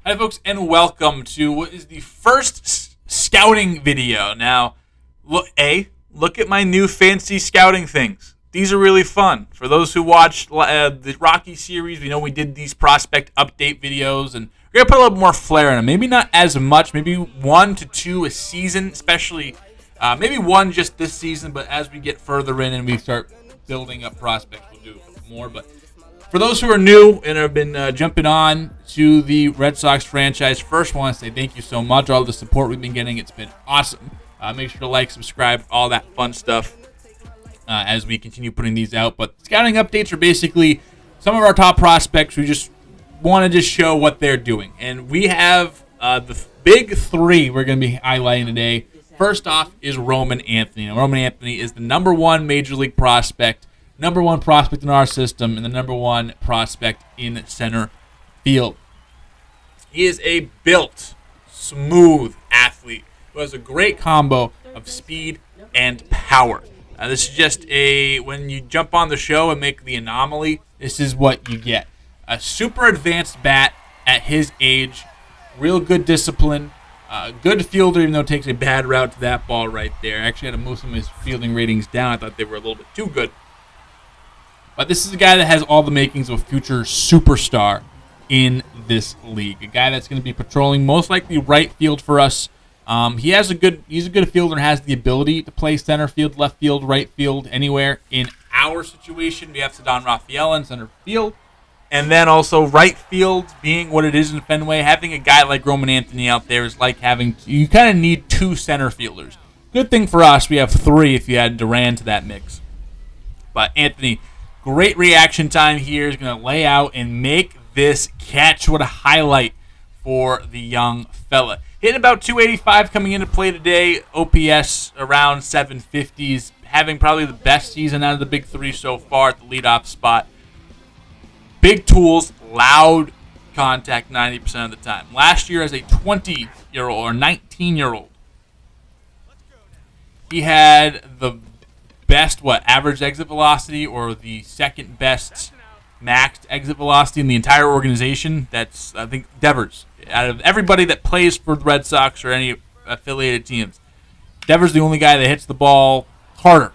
Hi, folks, and welcome to what is the first scouting video. Now, look at my new fancy scouting things. These are really fun. For those who watched the Rocky series, we know we did these prospect update videos, and we're going to put a little more flair in them. Maybe not as much, maybe 1 to 2 a season, especially maybe one just this season, but as we get further in and we start building up prospects, we'll do a couple more. But for those who are new and have been jumping on to the Red Sox franchise, first I want to say thank you so much for all the support we've been getting. It's been awesome. Make sure to like, subscribe, all that fun stuff as we continue putting these out. But scouting updates are basically some of our top prospects. We just want to show what they're doing. And we have the big three we're going to be highlighting today. First off is Roman Anthony. Now, Roman Anthony is the number one major league prospect, number one prospect in our system, and the number one prospect in center field. He is a built, smooth athlete who has a great combo of speed and power. This is just when you jump on the show and make the anomaly, this is what you get. A super advanced bat at his age, real good discipline, good fielder, even though it takes a bad route to that ball right there. I actually had to move some of his fielding ratings down. I thought they were a little bit too good. But this is a guy that has all the makings of a future superstar in this league. A guy that's going to be patrolling most likely right field for us. He's a good fielder and has the ability to play center field, left field, right field, anywhere. In our situation, we have Ceddanne Raphael in center field. And then also right field being what it is in Fenway. Having a guy like Roman Anthony out there is like you kind of need two center fielders. Good thing for us, we have three if you add Duran to that mix. But Anthony, great reaction time here. He's going to lay out and make this catch. What a highlight for the young fella. Hitting about 285 coming into play today. OPS around 750s. Having probably the best season out of the big three so far at the leadoff spot. Big tools, loud contact 90% of the time. Last year as a 20-year-old or 19-year-old, he had the best, average exit velocity or the second best maxed exit velocity in the entire organization. That's, I think, Devers. Out of everybody that plays for the Red Sox or any affiliated teams, Devers the only guy that hits the ball harder.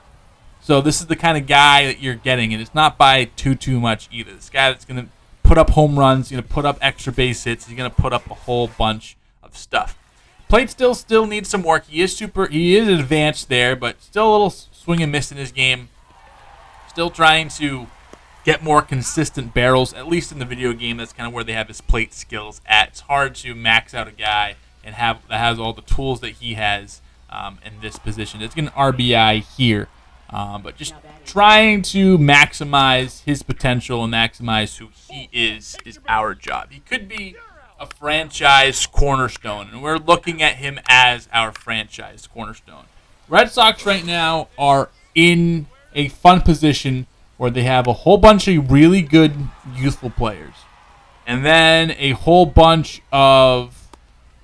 So this is the kind of guy that you're getting, and it's not by too much either. This guy that's going to put up home runs, going to put up extra base hits, he's going to put up a whole bunch of stuff. Plate still needs some work. He is advanced there, but still a little swing and miss in his game. Still trying to get more consistent barrels, at least in the video game. That's kind of where they have his plate skills at. It's hard to max out a guy and that has all the tools that he has in this position. It's an RBI here. But just trying to maximize his potential and maximize who he is our job. He could be a franchise cornerstone, and we're looking at him as our franchise cornerstone. Red Sox right now are in a fun position where they have a whole bunch of really good youthful players and then a whole bunch of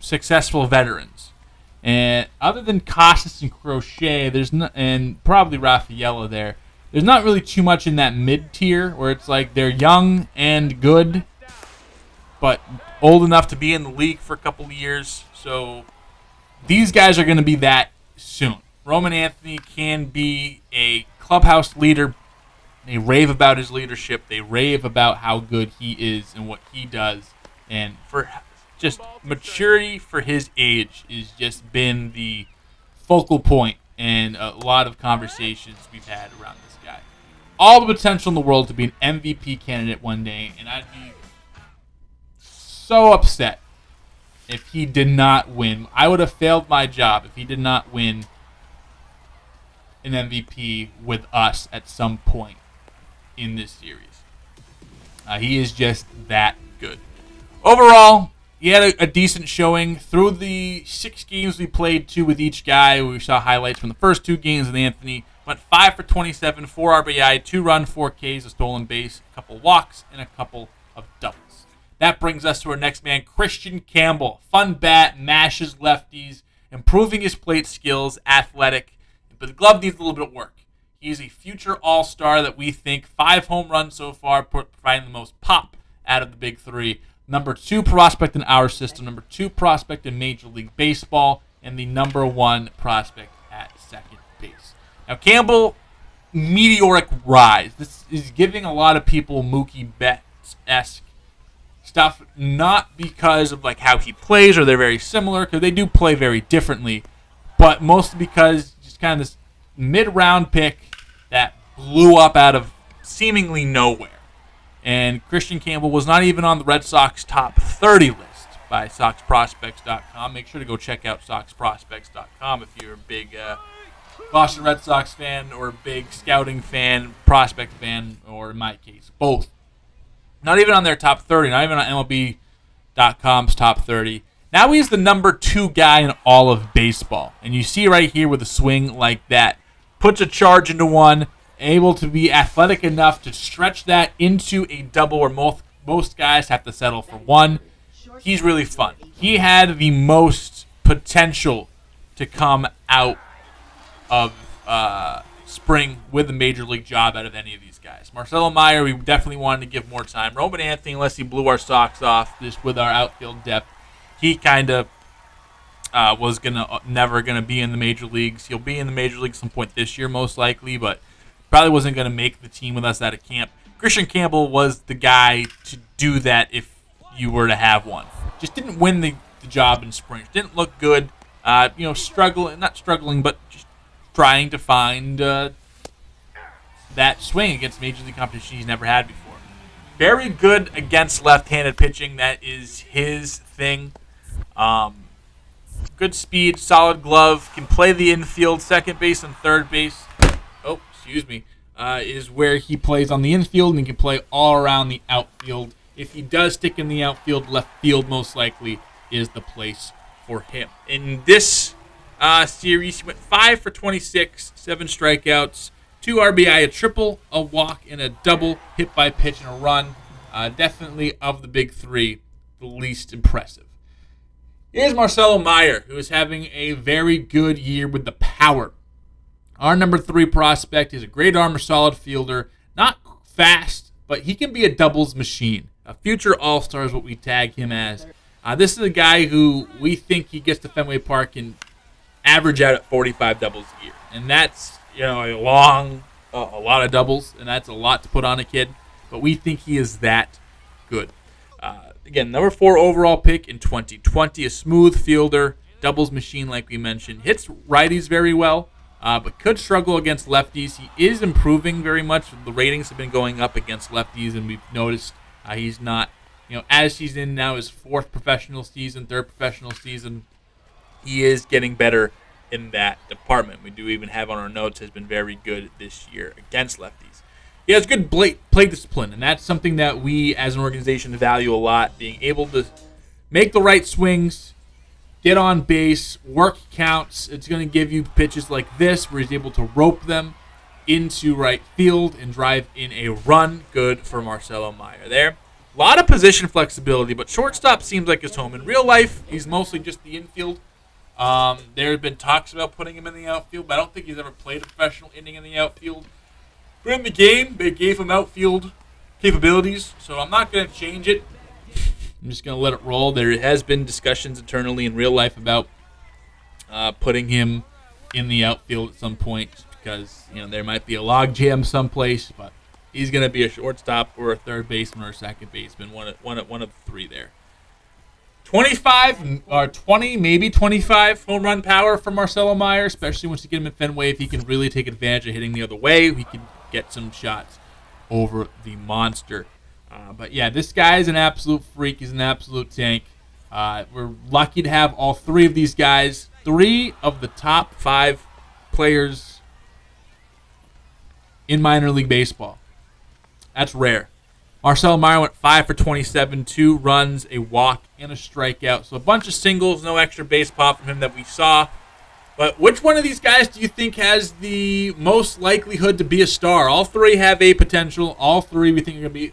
successful veterans. And other than Casas and Crochet, and probably Raffaella there's not really too much in that mid-tier where it's like they're young and good, but old enough to be in the league for a couple of years. So these guys are going to be that soon. Roman Anthony can be a clubhouse leader. They rave about his leadership. They rave about how good he is and what he does. And for just maturity for his age has just been the focal point in a lot of conversations we've had around this guy. All the potential in the world to be an MVP candidate one day, and I'd be so upset if he did not win. I would have failed my job if he did not win an MVP with us at some point in this series. He is just that good. Overall, he had a decent showing. Through the 6 games we played, 2 with each guy, we saw highlights from the first 2 games with Anthony. Went 5 for 27, 4 RBI, 2 run, 4 Ks, a stolen base, a couple walks, and a couple of doubles. That brings us to our next man, Kristian Campbell. Fun bat, mashes lefties, improving his plate skills, athletic, but the glove needs a little bit of work. He's a future all-star that we think 5 home runs so far, providing the most pop out of the big three. number 2 prospect in our system, number 2 prospect in Major League Baseball, and the number 1 prospect at second base. Now, Campbell, meteoric rise. This is giving a lot of people Mookie Betts-esque stuff, not because of like how he plays or they're very similar, because they do play very differently, but mostly because just kind of this mid-round pick that blew up out of seemingly nowhere. And Kristian Campbell was not even on the Red Sox top 30 list by SoxProspects.com. Make sure to go check out SoxProspects.com if you're a big Boston Red Sox fan or a big scouting fan, prospect fan, or in my case, both. Not even on their top 30, not even on MLB.com's top 30. Now he's the number 2 guy in all of baseball. And you see right here with a swing like that, puts a charge into one, able to be athletic enough to stretch that into a double where most guys have to settle for one. He's really fun. He had the most potential to come out of spring with a major league job out of any of these guys. Marcelo Meyer, we definitely wanted to give more time. Roman Anthony, unless he blew our socks off just with our outfield depth, he kind of was never gonna be in the major leagues. He'll be in the major leagues some point this year, most likely, but probably wasn't going to make the team with us out of camp. Kristian Campbell was the guy to do that if you were to have one. Just didn't win the job in spring. Didn't look good. Not struggling, but just trying to find that swing against major league competition he's never had before. Very good against left-handed pitching. That is his thing. Good speed, solid glove, can play the infield, second base and third base. Is where he plays on the infield, and he can play all around the outfield. If he does stick in the outfield, left field most likely is the place for him. In this series, he went 5 for 26, 7 strikeouts, 2 RBI, a triple, a walk, and a double, hit by pitch and a run. Definitely of the big 3, the least impressive. Here's Marcelo Meyer, who is having a very good year with the power. Our number 3 prospect is a great arm, solid fielder. Not fast, but he can be a doubles machine. A future all-star is what we tag him as. This is a guy who we think he gets to Fenway Park and average out at 45 doubles a year. And that's, a lot of doubles, and that's a lot to put on a kid. But we think he is that good. Again, number 4 overall pick in 2020. A smooth fielder, doubles machine like we mentioned. Hits righties very well. But could struggle against lefties. He is improving very much. The ratings have been going up against lefties, and we've noticed he's not, as he's in now his 4th professional season, 3rd professional season, he is getting better in that department. We do even have on our notes has been very good this year against lefties. He has good play discipline, and that's something that we as an organization value a lot, being able to make the right swings, get on base, work counts. It's going to give you pitches like this where he's able to rope them into right field and drive in a run. Good for Marcelo Meyer there. A lot of position flexibility, but shortstop seems like his home. In real life, he's mostly just the infield. There have been talks about putting him in the outfield, but I don't think he's ever played a professional inning in the outfield. But in the game, they gave him outfield capabilities, so I'm not going to change it. I'm just going to let it roll. There has been discussions internally in real life about putting him in the outfield at some point because, there might be a log jam someplace, but he's going to be a shortstop or a third baseman or a second baseman, one of the 3 there. 25 or 20, maybe 25 home run power for Marcelo Meyer, especially once you get him in Fenway. If he can really take advantage of hitting the other way, he can get some shots over the monster. But yeah, this guy is an absolute freak. He's an absolute tank. We're lucky to have all 3 of these guys. 3 of the top 5 players in minor league baseball. That's rare. Marcelo Meyer went 5 for 27, 2 runs, a walk, and a strikeout. So a bunch of singles, no extra base pop from him that we saw. But which one of these guys do you think has the most likelihood to be a star? All 3 have a potential. All 3 we think are going to be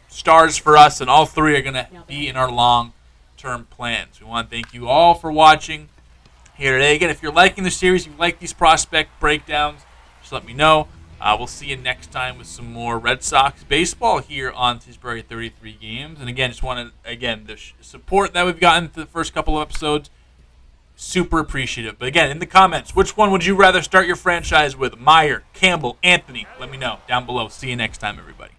stars for us, and all 3 are going to be in our long-term plans. We want to thank you all for watching here today. Again, if you're liking the series, you like these prospect breakdowns, just let me know. We'll see you next time with some more Red Sox baseball here on Tisbury 33 Games. And again, just want to, the support that we've gotten for the first couple of episodes, super appreciative. But again, in the comments, which one would you rather start your franchise with? Meyer, Campbell, Anthony? Let me know down below. See you next time, everybody.